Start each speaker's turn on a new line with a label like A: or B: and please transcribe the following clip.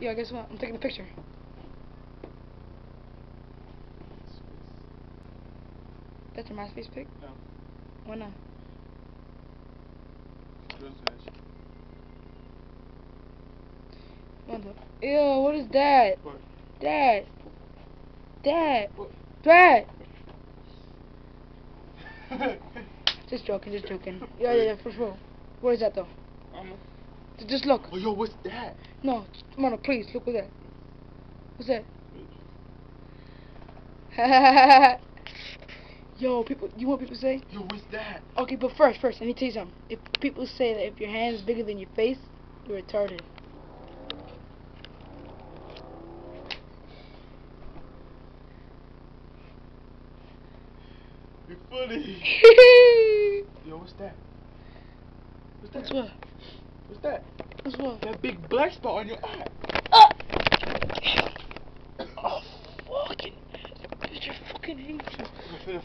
A: Yeah, guess what? I'm taking a picture. That's your MySpace pic?
B: No.
A: Why not? Ew, what is that?
B: What?
A: Dad. Dad.
B: What?
A: Dad. Just joking, just joking. Yeah, for sure. What is that though? Just look.
B: Oh, yo, what's that?
A: No, Mono, please, look at that. What's that? Yo, people, you want people to say?
B: Yo, what's that?
A: Okay, but first, I need to tell you something. If people say that if your hand is bigger than your face, you're retarded.
B: You're funny. Yo, what's that? What's that?
A: What's what?
B: What's that?
A: What's what?
B: That big black spot on your eye.
A: Oh, fucking bitch, I fucking hate you.